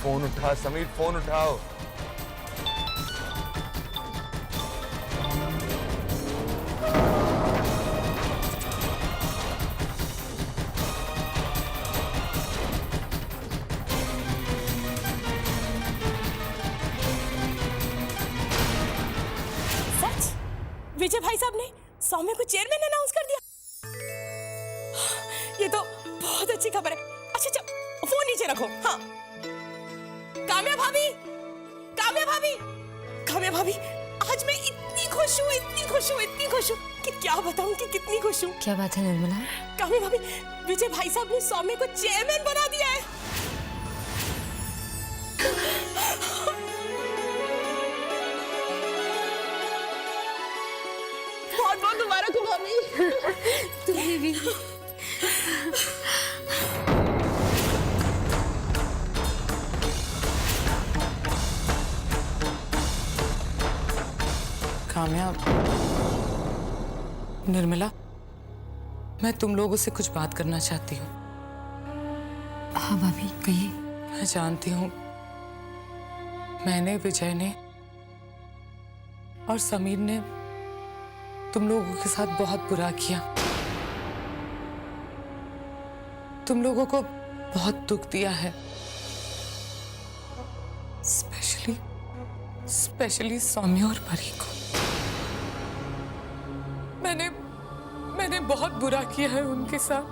Phone उठा Sameer, phone उठाओ। सच? विजय भाई साहब ने सौम्य को चेयरमैन अनाउंस कर दिया। ये तो बहुत अच्छी खबर है। अच्छा अच्छा, फोन नीचे रखो। हाँ, काम्या भाभी, काम्या भाभी, काम्या भाभी, आज मैं इतनी खुश हूँ, इतनी खुश हूँ, इतनी खुश हूँ कि क्या बताऊँ कि कितनी खुश हूँ। क्या बात है निर्मला? काम्या भाभी, विजय भाई साहब ने सौम्य को चेयरमैन बना दिया है। बहुत बहुत मुबारक हो भाभी। तुम्हें भी। कामयाब। निर्मला, मैं तुम लोगों से कुछ बात करना चाहती हूँ। हाँ भाभी, कहिए। मैं जानती हूँ मैंने, विजय ने और समीर ने तुम लोगों के साथ बहुत बुरा किया। तुम लोगों को बहुत दुख दिया है, स्पेशली सौम्य और परी को। मैंने बहुत बुरा किया है उनके साथ,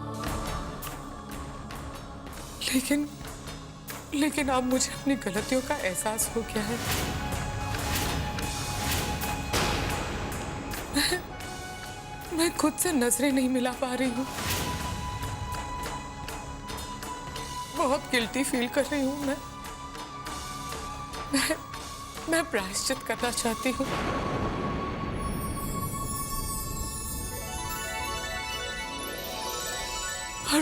लेकिन अब मुझे अपनी गलतियों का एहसास हो गया है। मैं खुद से नजरें नहीं मिला पा रही हूँ। बहुत गिल्टी फील कर रही हूँ मैं प्रायश्चित करना चाहती हूँ। और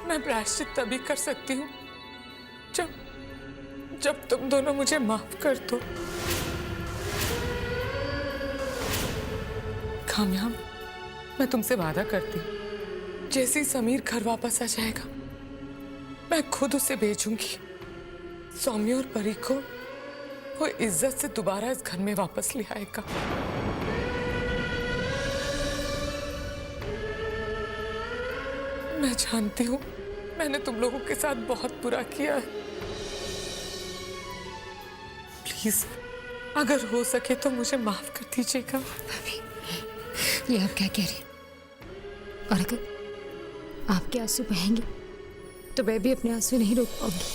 मैं प्रायश्चित तभी कर सकती हूँ जब तुम दोनों मुझे माफ कर दो। कामयाब, मैं तुमसे वादा करती हूँ, जैसे ही समीर घर वापस आ जाएगा मैं खुद उसे भेजूंगी। सौम्य और परी को वो इज्जत से दोबारा इस घर में वापस ले आएगा। मैं जानती हूँ मैंने तुम लोगों के साथ बहुत बुरा किया है। प्लीज, अगर हो सके तो मुझे माफ कर दीजिएगा। भाभी, ये आप क्या कह रही हैं? और अगर आपके आंसू बहेंगे तो मैं भी अपने आंसू नहीं रोक पाऊंगी।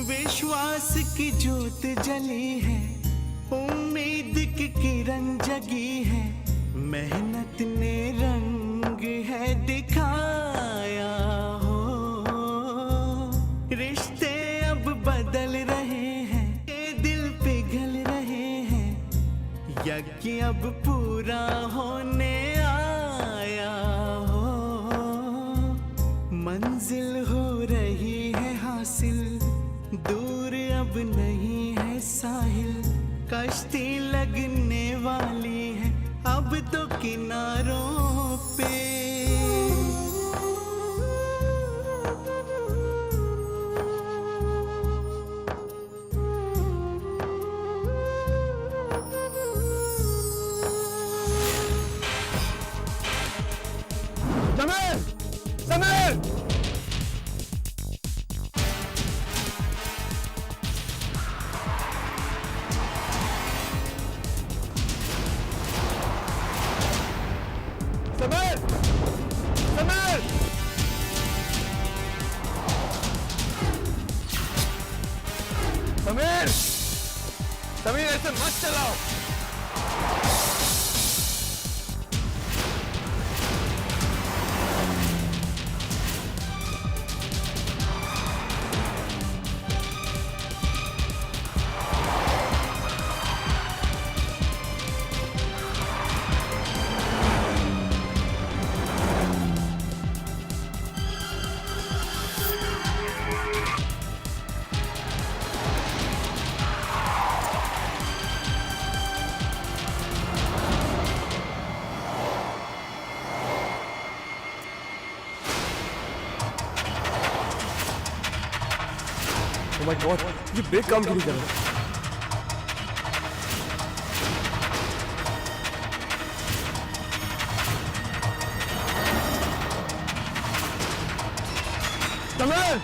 विश्वास की ज्योत जली है, उम्मीद की किरण जगी है, मेहनत ने रंग है दिखाया हो। रिश्ते अब बदल रहे हैं, ये दिल पिघल रहे हैं, यज्ञ अब पूरा होने आया हो। मंजिल हो रही है हासिल, दूर अब नहीं है साहिल, कश्ती लगने वाली है अब तो किनारों पे। समीर, समीर! समीर! समीर! समीर! समीर, ऐसे मत चलाओ। माय गॉड, ये ब्रेक काम क्यों नहीं कर रहा? समीर!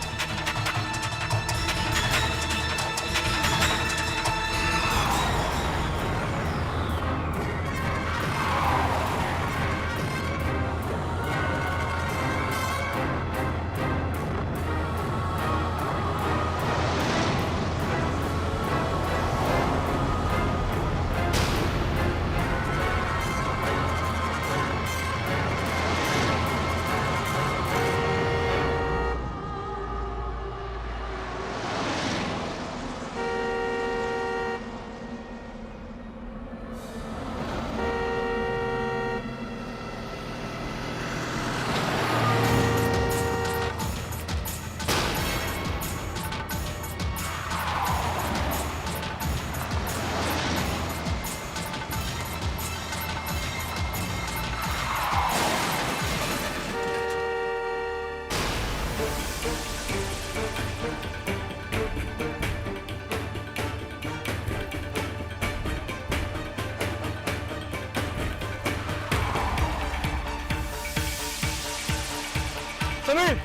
समीर!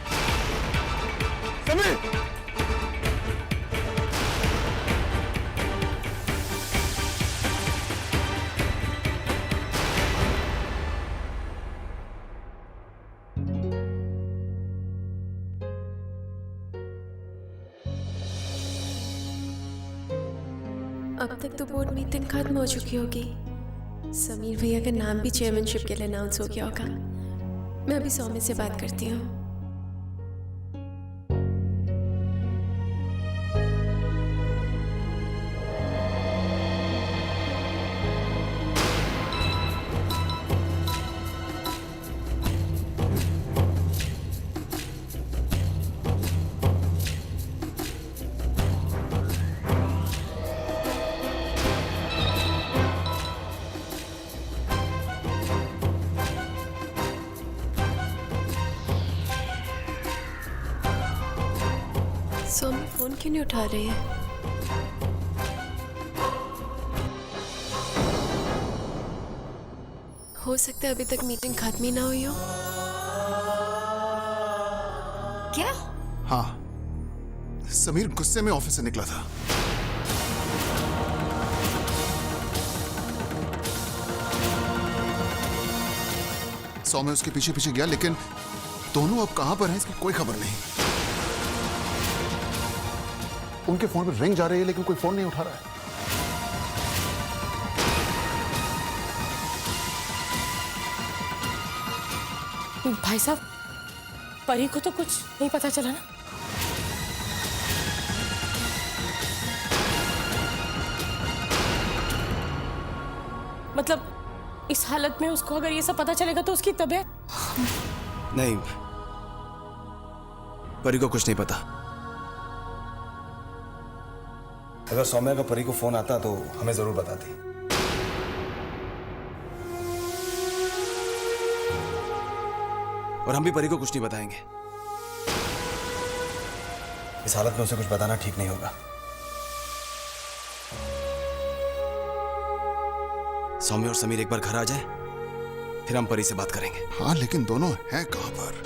समीर! अब तक तो बोर्ड मीटिंग खत्म हो चुकी होगी। समीर भैया का नाम भी चेयरमैनशिप के लिए अनाउंस हो गया होगा। मैं अभी सौम्य से बात करती हूँ। सौम्य फोन क्यों नहीं उठा रही है? हो सकता है अभी तक मीटिंग खत्म ही ना हुई हो। क्या? हाँ, समीर गुस्से में ऑफिस से निकला था। सौम्य उसके पीछे पीछे गया, लेकिन दोनों अब कहां पर हैं इसकी कोई खबर नहीं। उनके फोन पर रिंग जा रही है लेकिन कोई फोन नहीं उठा रहा है। भाई साहब, परी को तो कुछ नहीं पता चला ना? मतलब इस हालत में उसको अगर ये सब पता चलेगा तो उसकी तबीयत? नहीं, परी को कुछ नहीं पता। अगर सौम्या का परी को फोन आता तो हमें जरूर बताती। और हम भी परी को कुछ नहीं बताएंगे। इस हालत में उसे कुछ बताना ठीक नहीं होगा। सौम्या और समीर एक बार घर आ जाए, फिर हम परी से बात करेंगे। हाँ, लेकिन दोनों हैं कहां पर?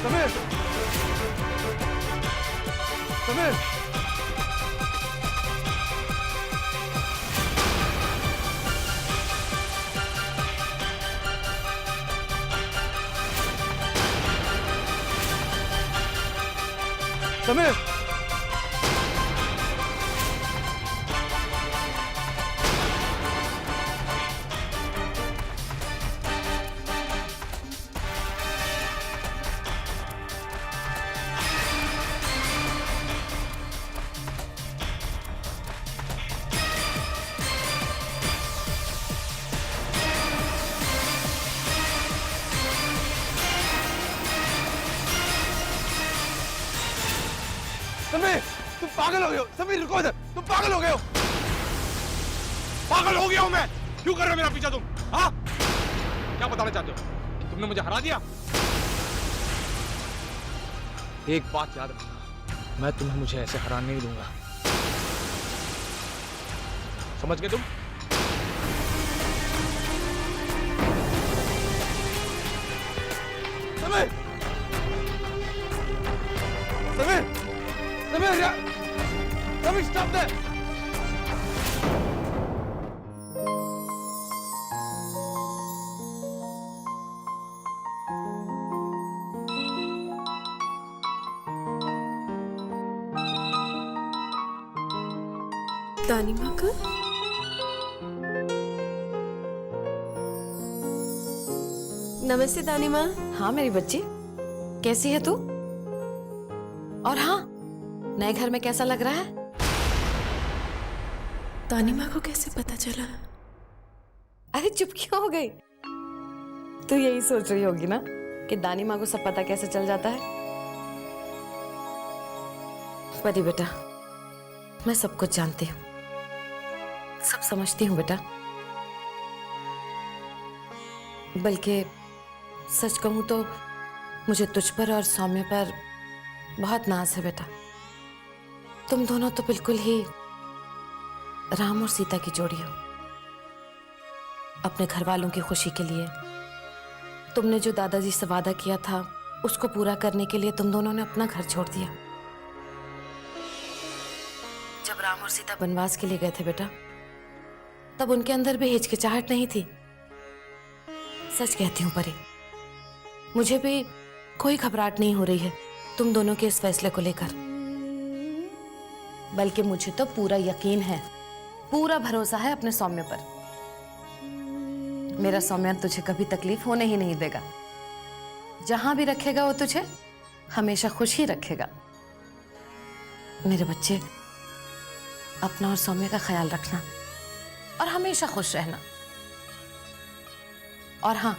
समीर! समीर! समीर! पागल हो गए हो समीर, रुको इधर, तुम पागल हो गए हो। पागल हो गया हूं मैं। क्यों कर रहे हो मेरा पीछा तुम? हाँ, क्या बताना चाहते हो कि तुमने मुझे हरा दिया? एक बात याद रखना, मैं तुम्हें मुझे ऐसे हराने नहीं दूंगा, समझ गए तुम? समीर, समीर, समीर यार, समीर स्टॉप दैट। दानिमा का नमस्ते दानिमा। हाँ मेरी बच्ची, कैसी है तू? और हाँ, नए घर में कैसा लग रहा है? दानिमा को कैसे पता चला? अरे चुप क्यों हो गई? तू यही सोच रही होगी ना कि दानिमा को सब पता कैसे चल जाता है। परी बेटा, मैं सब कुछ जानती हूँ, सब समझती हूँ बेटा। बल्कि सच कहूं तो मुझे तुझ पर और सौम्य पर बहुत नाज है बेटा। तुम दोनों तो बिल्कुल ही राम और सीता की जोड़ी हो। अपने घर वालों की खुशी के लिए तुमने जो दादाजी से वादा किया था उसको पूरा करने के लिए तुम दोनों ने अपना घर छोड़ दिया। जब राम और सीता वनवास के लिए गए थे बेटा, तब उनके अंदर भी हिचकिचाहट नहीं थी। सच कहती हूँ परी, मुझे भी कोई घबराहट नहीं हो रही है तुम दोनों के इस फैसले को लेकर। बल्कि मुझे तो पूरा यकीन है, पूरा भरोसा है अपने सौम्य पर। मेरा सौम्य तुझे कभी तकलीफ होने ही नहीं देगा। जहां भी रखेगा वो तुझे हमेशा खुश ही रखेगा। मेरे बच्चे, अपना और सौम्य का ख्याल रखना और हमेशा खुश रहना। और हाँ,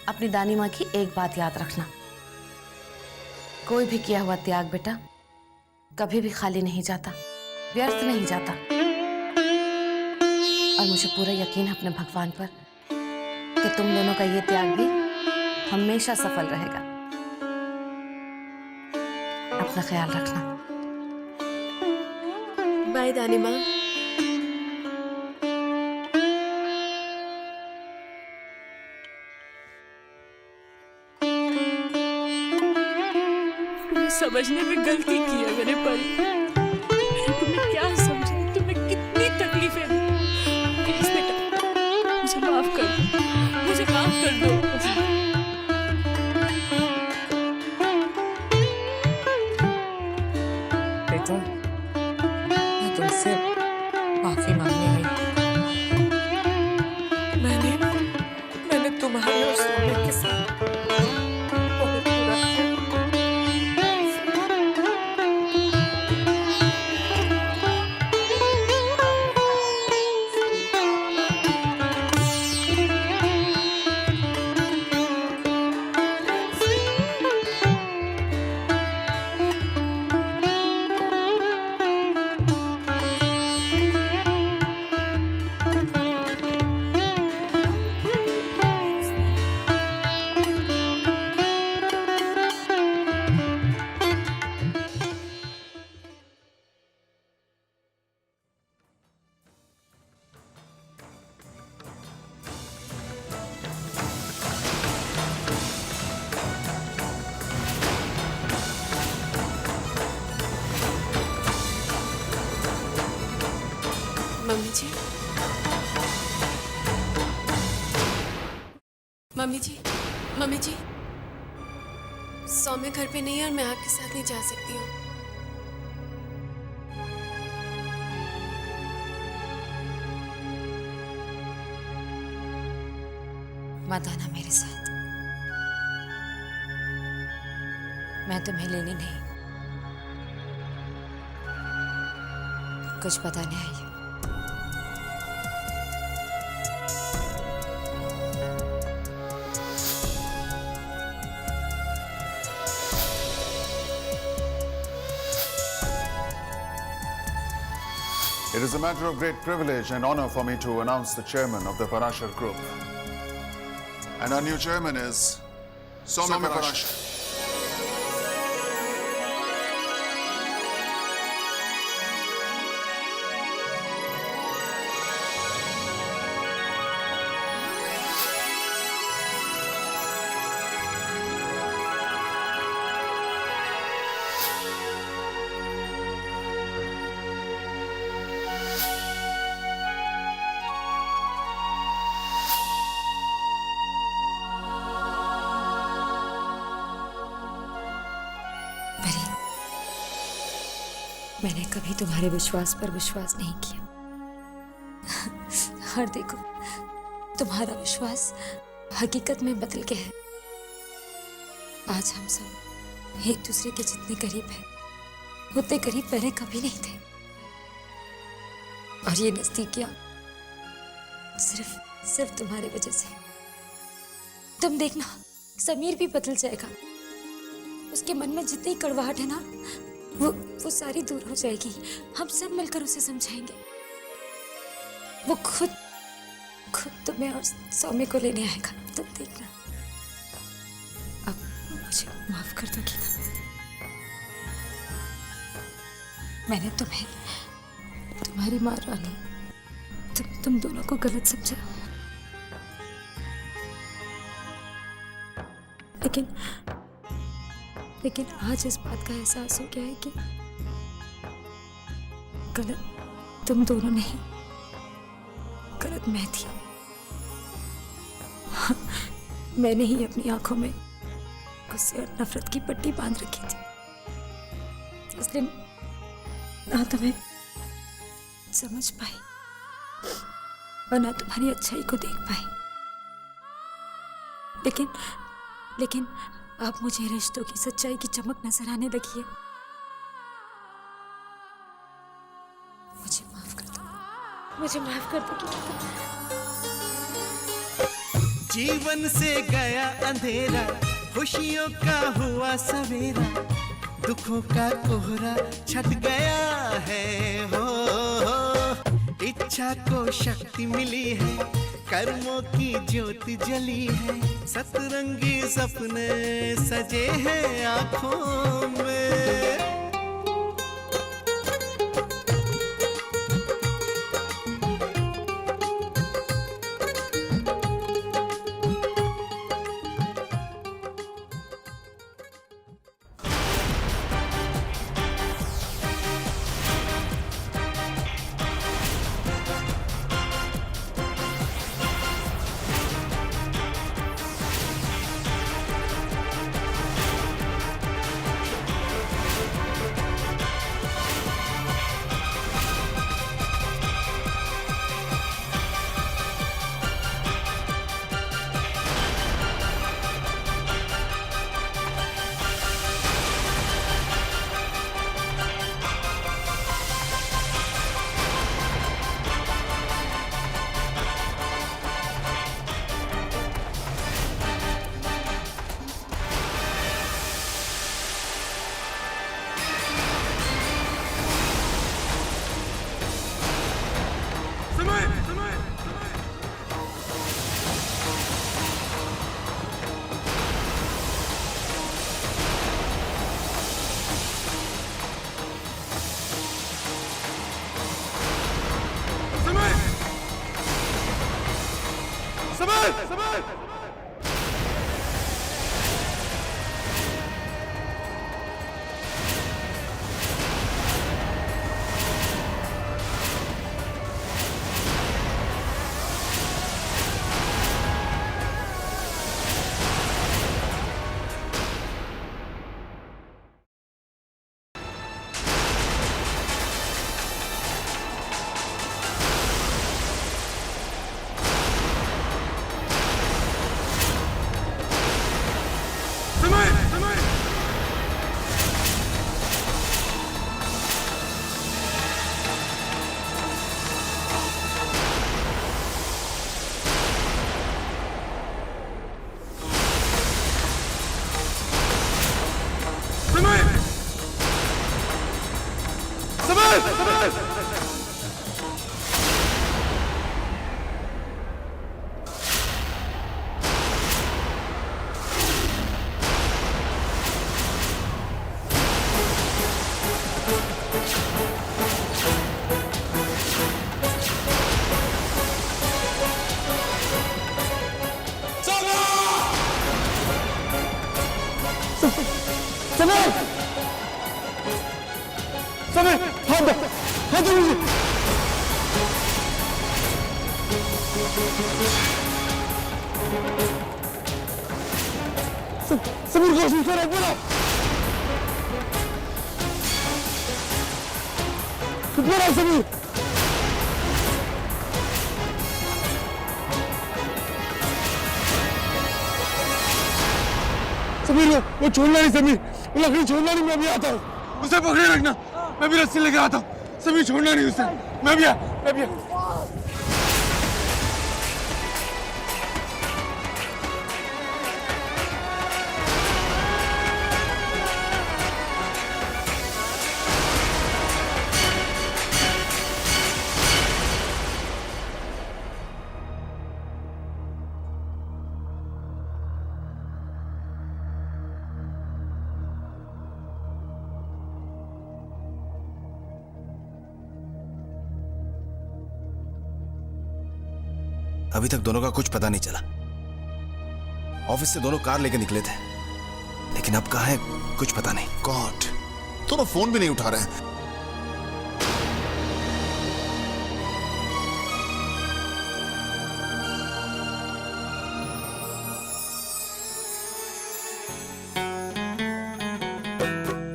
अपनी दानी माँ की एक बात याद रखना, कोई भी किया हुआ त्याग बेटा कभी भी खाली नहीं जाता, व्यर्थ नहीं जाता। और मुझे पूरा यकीन है अपने भगवान पर कि तुम दोनों का ये त्याग भी हमेशा सफल रहेगा। अपना ख्याल रखना। बाय दानिमा। समझने में गलती की है मैंने परी। तुम्हें क्या समझी, तुम्हें कितनी तकलीफें दी। प्लीज बेटा, मुझे माफ कर दो, मुझे माफ कर दो। बेटा, मैं तुमसे माफी मांगने आई। मैंने तुम्हारे और सौम्य के साथ बहुत बुरा किया। मम्मी जी, मम्मी जी, मम्मी जी, सौम्य घर पे नहीं है और मैं आपके साथ नहीं जा सकती हूँ। मत आना मेरे साथ, मैं तुम्हें लेने नहीं, कुछ बताने आई हूँ। It is a matter of great privilege and honor for me to announce the chairman of the Parashar Group. And our new chairman is Soumya Parashar. परी, मैंने कभी तुम्हारे विश्वास पर विश्वास नहीं किया। और देखो, तुम्हारा विश्वास हकीकत में बदल गया है। आज हम सब एक दूसरे के जितने करीब हैं, उतने करीब पहले कभी नहीं थे। और ये नजदीकियां सिर्फ तुम्हारी वजह से। तुम देखना, समीर भी बदल जाएगा। उसके मन में जितनी कड़वाहट है ना, वो सारी दूर हो जाएगी। हम सब मिलकर उसे समझाएंगे। वो खुद तुम्हें और सौम्य को लेने आएगा। तुम देखना। अब मुझे माफ कर दो गीता। मैंने तुम्हें, तुम्हारी माँ रानी, तुम दोनों को गलत समझा। लेकिन आज इस बात का एहसास हो गया है कि गलत तुम दोनों नहीं, गलत मैं थी। मैंने ही अपनी आंखों में गुस्से और नफरत की पट्टी बांध रखी थी, इसलिए ना तुम्हें समझ पाई और ना तुम्हारी अच्छाई को देख पाई। लेकिन अब मुझे रिश्तों की सच्चाई की चमक नजर आने लगी है। मुझे माफ कर दो, मुझे माफ कर दो। जीवन से गया अंधेरा, खुशियों का हुआ सवेरा, दुखों का कोहरा छट गया है। हो इच्छा को शक्ति मिली है, कर्मों की ज्योति जली है, सतरंगी सपने सजे हैं आंखों में। समीर समीर हाथ दो मुझे समीर कोशिश करो बोलो समीर समीर वो छोड़ना नहीं समीर वो लकड़ी छोड़ना नहीं मैं भी आता हूँ उसे पकड़े रखना मैं भी रस्सी लेके आता हूँ समीर छोड़ना नहीं उसे मैं भी अभी तक दोनों का कुछ पता नहीं चला। ऑफिस से दोनों कार लेके निकले थे, लेकिन अब कहाँ है कुछ पता नहीं। गॉड, दोनों फोन भी नहीं उठा रहे हैं।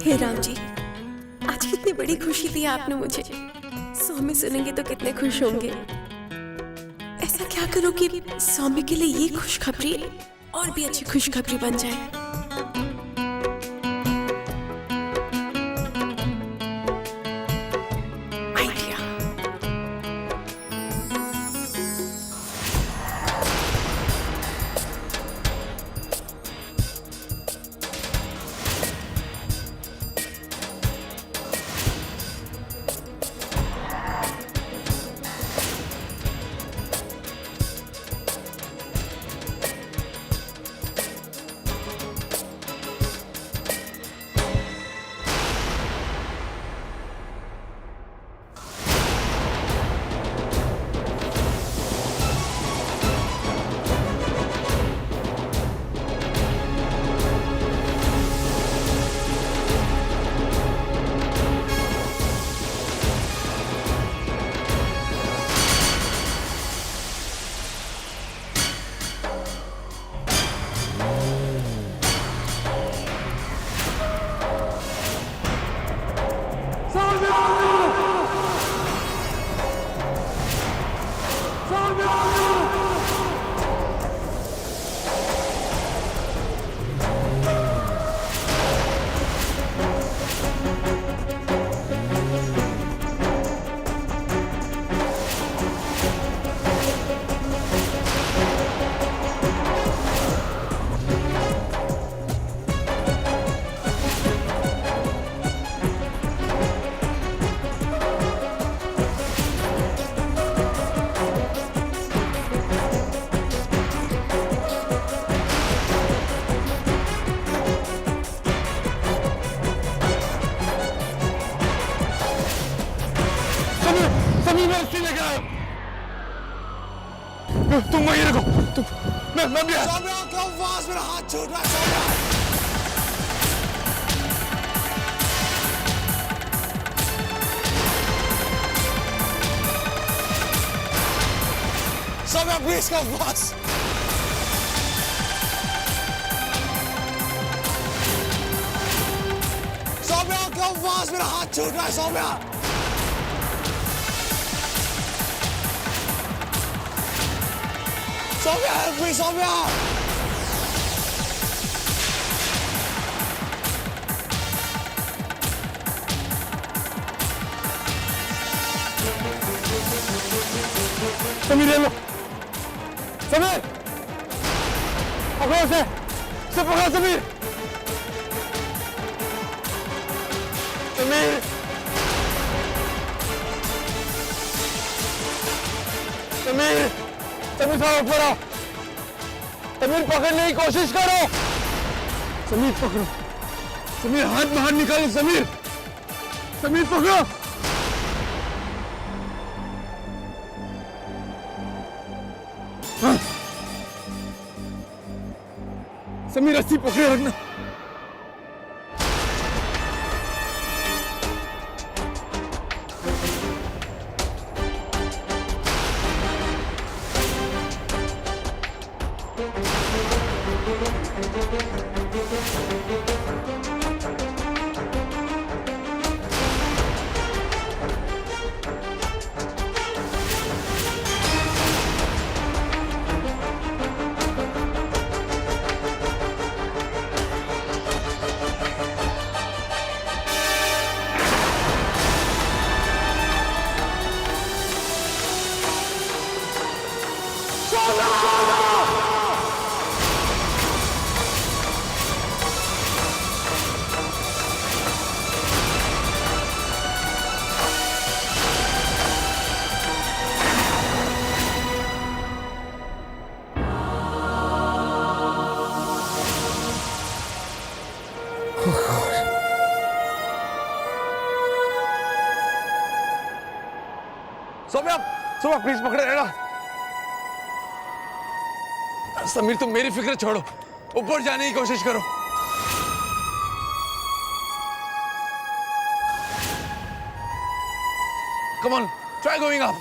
हे राम जी, आज कितनी बड़ी खुशी दी आपने मुझे। सौम्य सुनेंगे तो कितने खुश होंगे। ऐसा क्या करो कि सौम्य के लिए ये खुशखबरी और भी अच्छी खुशखबरी बन जाए। आइडिया। तुम वहीं रखो तुम मैं भी मेरा हाथ छोड़ रहा है Soumya please come boss Soumya come boss मेरा हाथ छोड़ रहा है सौम्या सौम्या हेल्प मी सौम्या समीर ले लो समीर पकड़ो से पकड़ो समीर समीर समीर समीर थोड़ा ऊपर आओ समीर पकड़ने की कोशिश करो समीर पकड़ो समीर हाथ बाहर निकालो समीर समीर पकड़ो हाँ। समीर रस्सी पकड़े रखना सौम्या, सौम्या प्लीज पकड़े रहना। समीर तुम मेरी फिक्र छोड़ो, ऊपर जाने की कोशिश करो। Come on, try going up.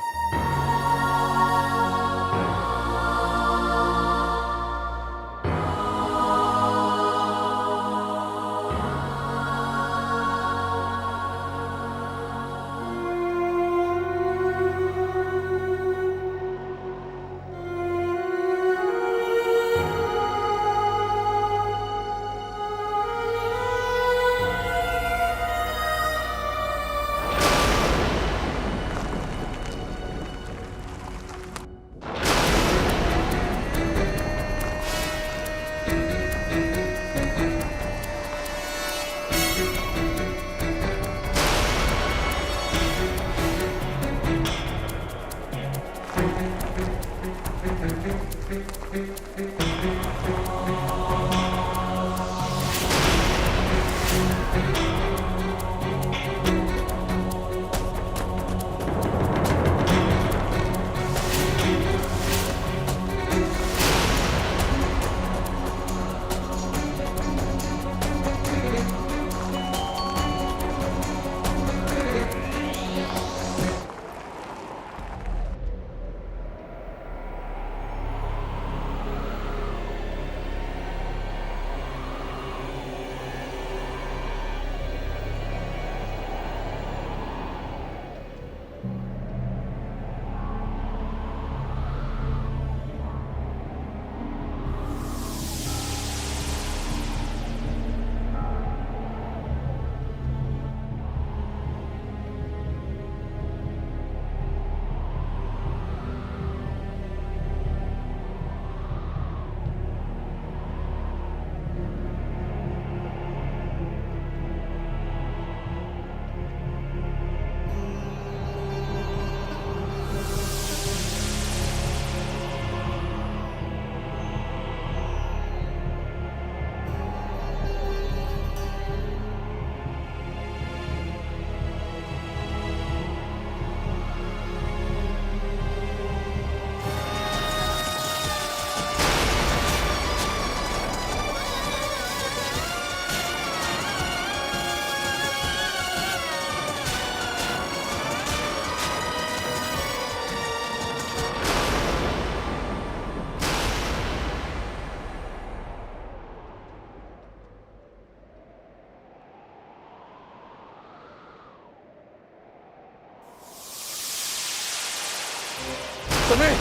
Sameer,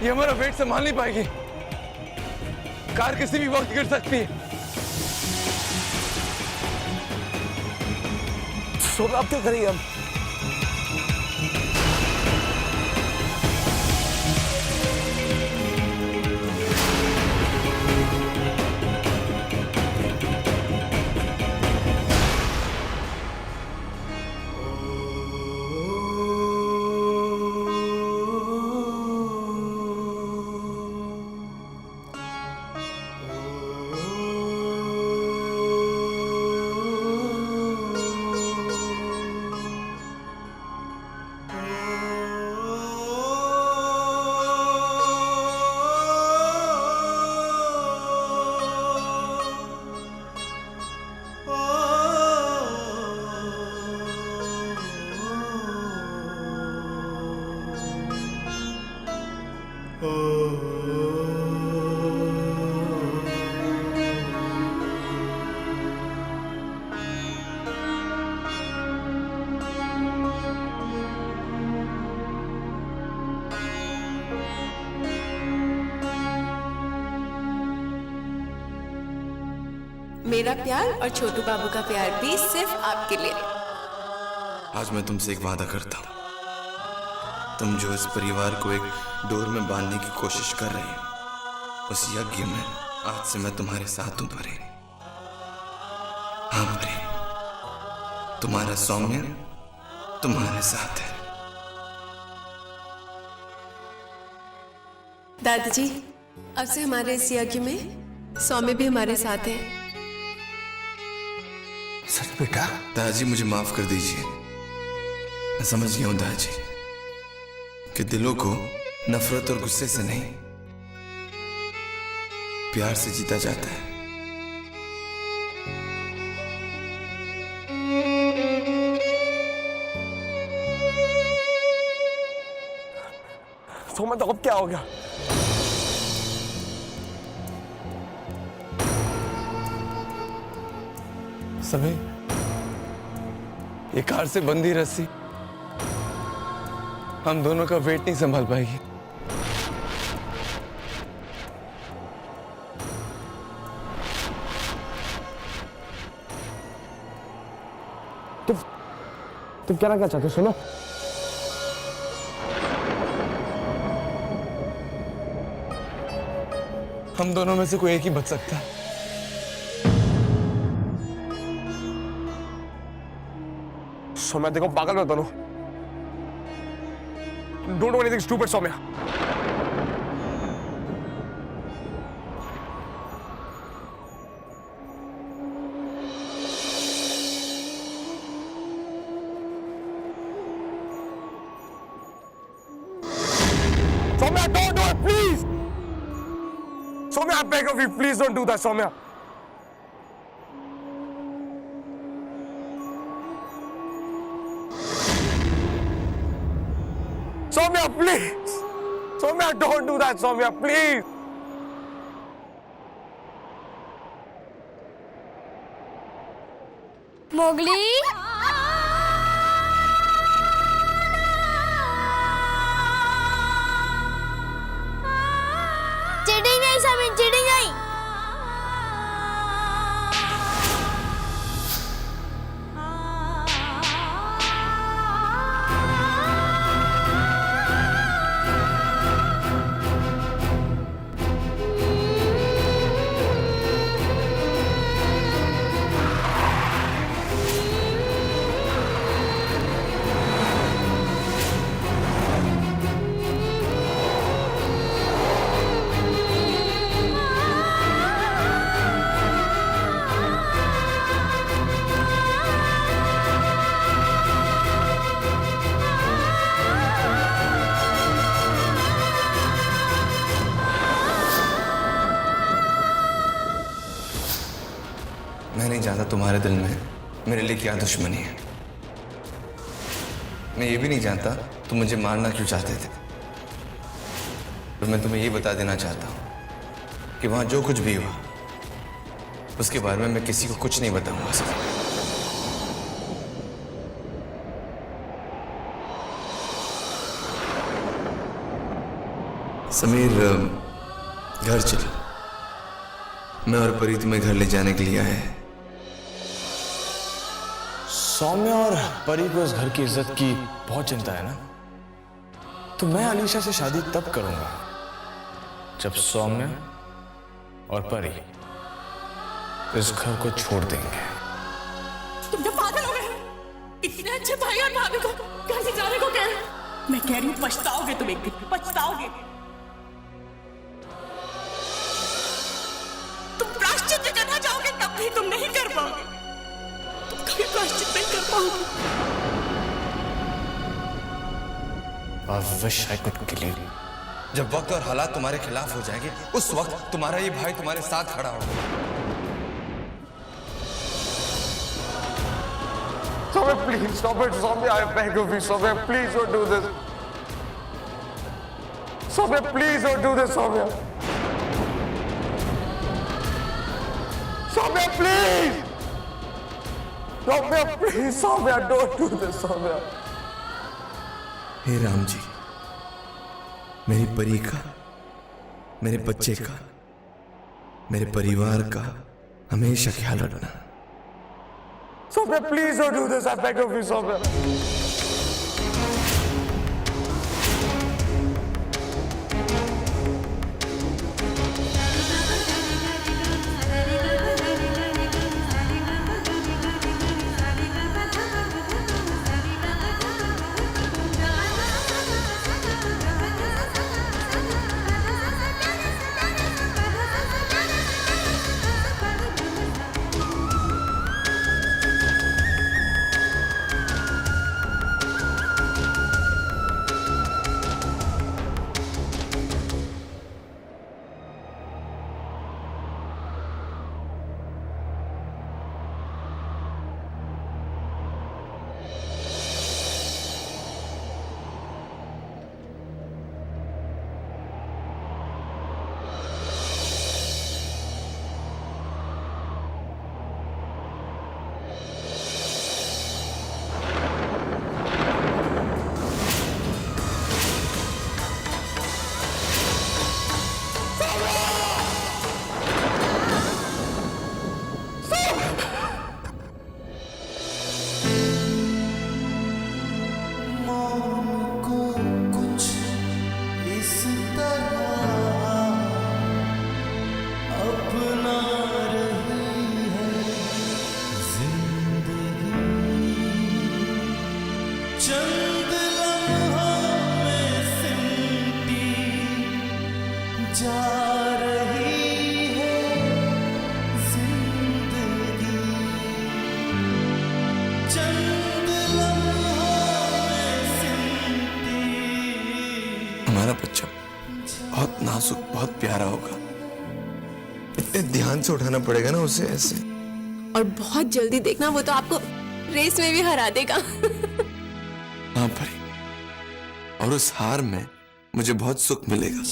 ये हमारा वेट संभाल नहीं पाएगी। कार किसी भी वक्त गिर सकती है। तो अब क्या करेंगे हम? मेरा प्यार और छोटू बाबू का प्यार भी सिर्फ आपके लिए। आज मैं तुमसे एक वादा करता हूं, तुम जो इस परिवार को एक डोर में बांधने की कोशिश कर रहे हो, उस यज्ञ में आज से मैं तुम्हारे साथ हूं परी। हाँ परी, तुम्हारा सौम्य तुम्हारे साथ है। दादाजी, अब से हमारे इस यज्ञ में सौम्य भी हमारे साथ है। सच बेटा? दादाजी मुझे माफ कर दीजिए, मैं समझ गया हूं दादाजी कि दिलों को नफरत और गुस्से से नहीं, प्यार से जीता जाता है। सोमा, तो अब क्या हो गया? समीर, ये कार से बंधी रस्सी हम दोनों का वेट नहीं संभाल पाएगी। तुम क्या चाहते हो? सुनो, हम दोनों में से कोई एक ही बच सकता है। सौम्या, देखो पागल मत बनो। Don't do anything stupid Soumya. Soumya, don't do it, please! Soumya, I beg of you, please don't do that, Soumya. Soumya, please! Soumya, don't do that, Soumya, please! Mowgli, चिढ़ी नहीं समीर, चिढ़ी नहीं। मैं नहीं जानता तुम्हारे दिल में मेरे लिए क्या दुश्मनी है। मैं ये भी नहीं जानता तुम मुझे मारना क्यों चाहते थे। पर मैं तुम्हें ये बता देना चाहता हूं कि वहां जो कुछ भी हुआ उसके बारे में मैं किसी को कुछ नहीं बताऊंगा। समीर, घर चलो, मैं और परी तुम्हें घर ले जाने के लिए आए हैं। सौम्या और परी को इस घर की इज्जत की बहुत चिंता है ना, तो मैं अलीशा से शादी तब करूंगा जब सौम्या और परी इस घर को छोड़ देंगे। तुम तो पागल हो गए हो? इतने अच्छे भाई और भाभी को घर से जाने को कह रहे हो? मैं कह रही हूँ पछताओगे तुम, एक दिन पछताओगे। तुम प्रायश्चित करना चाहोगे तब भी तुम नहीं कर पाओगे। तुम कभी प्रायश्चित नहीं कर पाओगे। I wish I could kill you. जब वक्त और हालात तुम्हारे खिलाफ हो जाएंगे उस वक्त तुम्हारा ये भाई तुम्हारे साथ खड़ा होगा। Soumya, please stop it, Soumya. I beg of you, Soumya. Please don't do this. Soumya, please don't do this, Soumya. Soumya, please. Soumya, please, Soumya, don't do this, Soumya. हे राम जी, मेरी परी का, मेरे बच्चे का, मेरे परिवार का हमेशा ख्याल रखना। Sophia, please don't do this. I beg of you, Sophia. हमारा बच्चा बहुत नाजुक, बहुत प्यारा होगा। इतने ध्यान से उठाना पड़ेगा ना उसे ऐसे। और बहुत जल्दी देखना, वो तो आपको रेस में भी हरा देगा। हाँ परी, और उस हार में मुझे बहुत सुख मिलेगा।